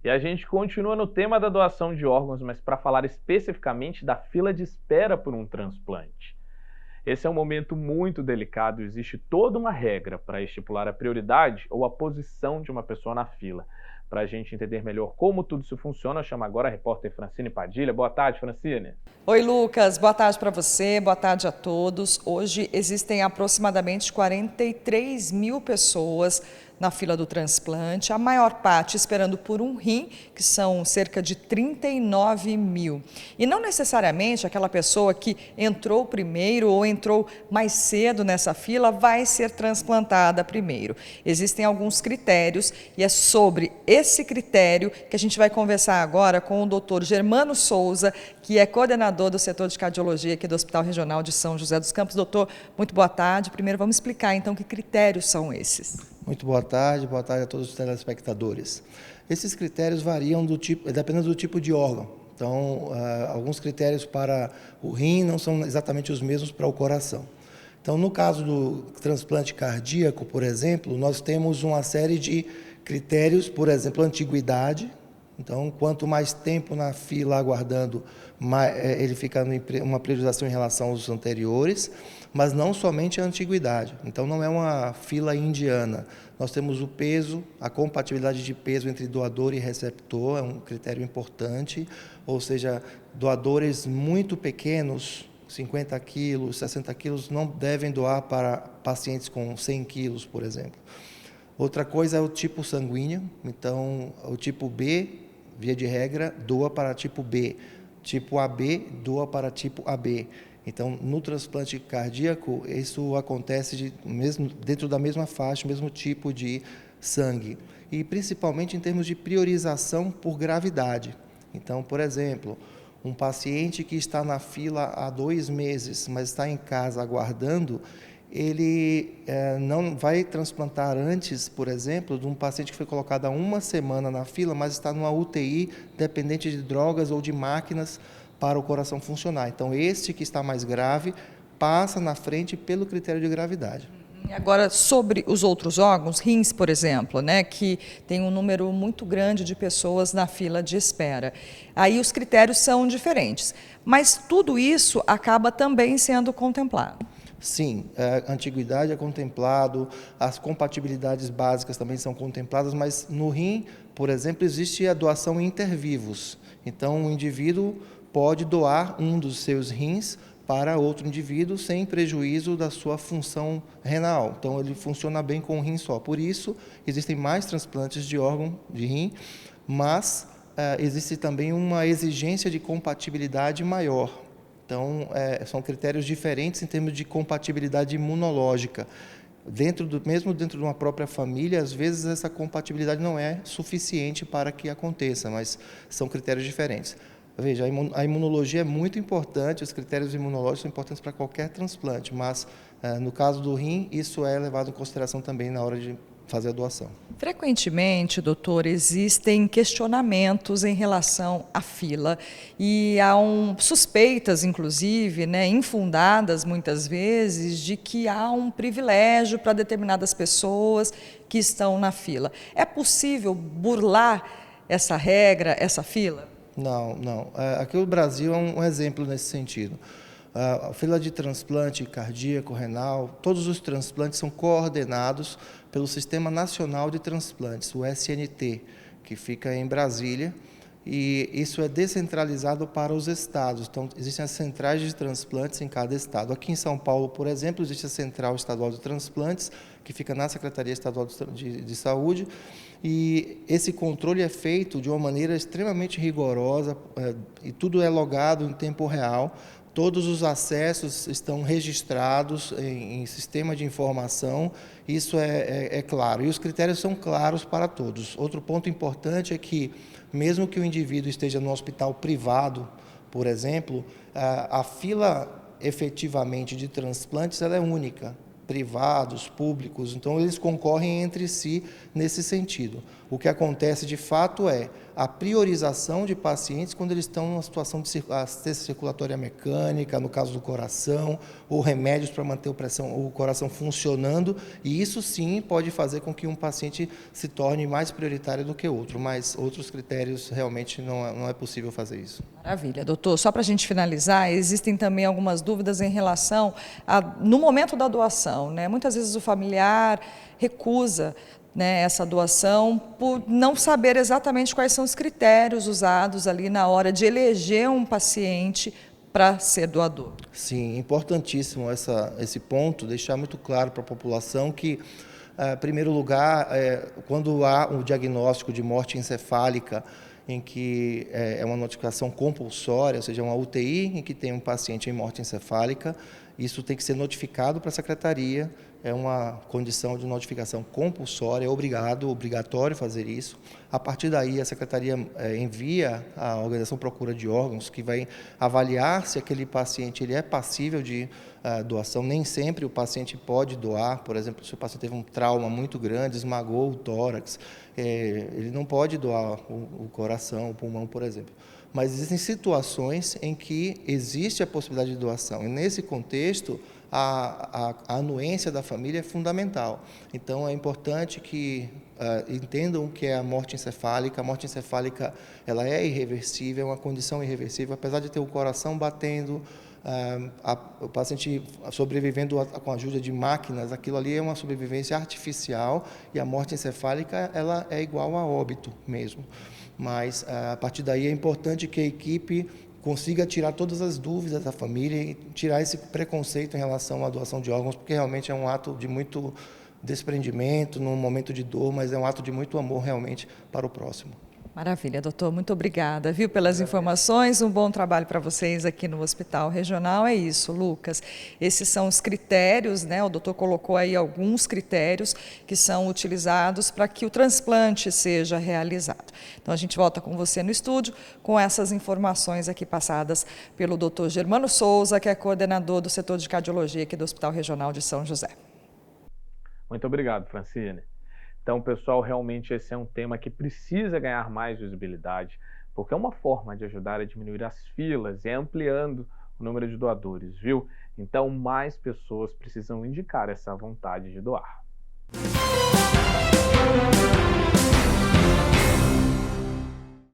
E a gente continua no tema da doação de órgãos, mas para falar especificamente da fila de espera por um transplante. Esse é um momento muito delicado, existe toda uma regra para estipular a prioridade ou a posição de uma pessoa na fila. Para a gente entender melhor como tudo isso funciona, eu chamo agora a repórter Francine Padilha. Boa tarde, Francine. Oi, Lucas. Boa tarde para você, boa tarde a todos. Hoje existem aproximadamente 43 mil pessoas na fila do transplante, a maior parte esperando por um rim, que são cerca de 39 mil. E não necessariamente aquela pessoa que entrou primeiro ou entrou mais cedo nessa fila vai ser transplantada primeiro. Existem alguns critérios e é sobre esse critério que a gente vai conversar agora com o Dr. Germano Souza, que é coordenador do setor de cardiologia aqui do Hospital Regional de São José dos Campos. Doutor, muito boa tarde. Primeiro vamos explicar então que critérios são esses. Muito boa tarde a todos os telespectadores. Esses critérios variam dependendo do tipo de órgão. Então, alguns critérios para o rim não são exatamente os mesmos para o coração. Então, no caso do transplante cardíaco, por exemplo, nós temos uma série de critérios, por exemplo, antiguidade. Então, quanto mais tempo na fila aguardando, ele fica uma priorização em relação aos anteriores, mas não somente a antiguidade. Então, não é uma fila indiana. Nós temos o peso, a compatibilidade de peso entre doador e receptor, é um critério importante, ou seja, doadores muito pequenos, 50 quilos, 60 quilos, não devem doar para pacientes com 100 quilos, por exemplo. Outra coisa é o tipo sanguíneo, então, o tipo B, via de regra, doa para tipo B. Tipo AB, doa para tipo AB. Então, no transplante cardíaco, isso acontece dentro da mesma faixa, mesmo tipo de sangue. E principalmente em termos de priorização por gravidade. Então, por exemplo, um paciente que está na fila há 2 meses, mas está em casa aguardando, ele não vai transplantar antes, por exemplo, de um paciente que foi colocado há 1 semana na fila, mas está numa UTI dependente de drogas ou de máquinas para o coração funcionar. Então, este que está mais grave passa na frente pelo critério de gravidade. Agora, sobre os outros órgãos, rins, por exemplo, né, que tem um número muito grande de pessoas na fila de espera. Aí os critérios são diferentes, mas tudo isso acaba também sendo contemplado. Sim, a antiguidade é contemplado, as compatibilidades básicas também são contempladas, mas no rim, por exemplo, existe a doação intervivos. Então, o indivíduo pode doar um dos seus rins para outro indivíduo sem prejuízo da sua função renal. Então, ele funciona bem com um rim só. Por isso, existem mais transplantes de órgão de rim, mas existe também uma exigência de compatibilidade maior. Então, são critérios diferentes em termos de compatibilidade imunológica. Mesmo dentro de uma própria família, às vezes essa compatibilidade não é suficiente para que aconteça, mas são critérios diferentes. Veja, a imunologia é muito importante, os critérios imunológicos são importantes para qualquer transplante, mas no caso do rim, isso é levado em consideração também na hora de fazer a doação. Frequentemente, doutor, existem questionamentos em relação à fila e há suspeitas, inclusive, né, infundadas muitas vezes, de que há um privilégio para determinadas pessoas que estão na fila. É possível burlar essa regra, essa fila? Não, não. Aqui o Brasil é um exemplo nesse sentido. A fila de transplante cardíaco, renal, todos os transplantes são coordenados pelo Sistema Nacional de Transplantes, o SNT, que fica em Brasília, e isso é descentralizado para os estados. Então, existem as centrais de transplantes em cada estado. Aqui em São Paulo, por exemplo, existe a Central Estadual de Transplantes, que fica na Secretaria Estadual de Saúde, e esse controle é feito de uma maneira extremamente rigorosa, e tudo é logado em tempo real. Todos os acessos estão registrados em sistema de informação, isso é claro. E os critérios são claros para todos. Outro ponto importante é que, mesmo que o indivíduo esteja no hospital privado, por exemplo, a fila efetivamente de transplantes ela é única, privados, públicos, então eles concorrem entre si nesse sentido. O que acontece de fato é a priorização de pacientes quando eles estão numa situação de assistência circulatória mecânica, no caso do coração, ou remédios para manter o coração funcionando, e isso sim pode fazer com que um paciente se torne mais prioritário do que outro, mas outros critérios realmente não é possível fazer isso. Maravilha, doutor. Só para a gente finalizar, existem também algumas dúvidas em relação no momento da doação, né? Muitas vezes o familiar recusa, né, essa doação por não saber exatamente quais são os critérios usados ali na hora de eleger um paciente para ser doador. Sim, importantíssimo esse ponto, deixar muito claro para a população que, em primeiro lugar, quando há um diagnóstico de morte encefálica, em que é uma notificação compulsória, ou seja, uma UTI em que tem um paciente em morte encefálica, isso tem que ser notificado para a secretaria, é uma condição de notificação compulsória, é obrigatório fazer isso. A partir daí, a secretaria envia à organização Procura de Órgãos, que vai avaliar se aquele paciente ele é passível de doação. Nem sempre o paciente pode doar, por exemplo, se o paciente teve um trauma muito grande, esmagou o tórax, ele não pode doar o coração, o pulmão, por exemplo. Mas existem situações em que existe a possibilidade de doação, e nesse contexto, a anuência da família é fundamental. Então, é importante que entendam o que é a morte encefálica. A morte encefálica ela é irreversível, é uma condição irreversível, apesar de ter o coração batendo, o paciente sobrevivendo com a ajuda de máquinas, aquilo ali é uma sobrevivência artificial, e a morte encefálica ela é igual a óbito mesmo. Mas, a partir daí, é importante que a equipe consiga tirar todas as dúvidas da família e tirar esse preconceito em relação à doação de órgãos, porque realmente é um ato de muito desprendimento, num momento de dor, mas é um ato de muito amor realmente para o próximo. Maravilha, doutor. Muito obrigada, viu, pelas informações. Um bom trabalho para vocês aqui no Hospital Regional. É isso, Lucas. Esses são os critérios, né? O doutor colocou aí alguns critérios que são utilizados para que o transplante seja realizado. Então, a gente volta com você no estúdio com essas informações aqui passadas pelo doutor Germano Souza, que é coordenador do setor de cardiologia aqui do Hospital Regional de São José. Muito obrigado, Francine. Então, pessoal, realmente esse é um tema que precisa ganhar mais visibilidade, porque é uma forma de ajudar a diminuir as filas e ampliando o número de doadores, viu? Então, mais pessoas precisam indicar essa vontade de doar.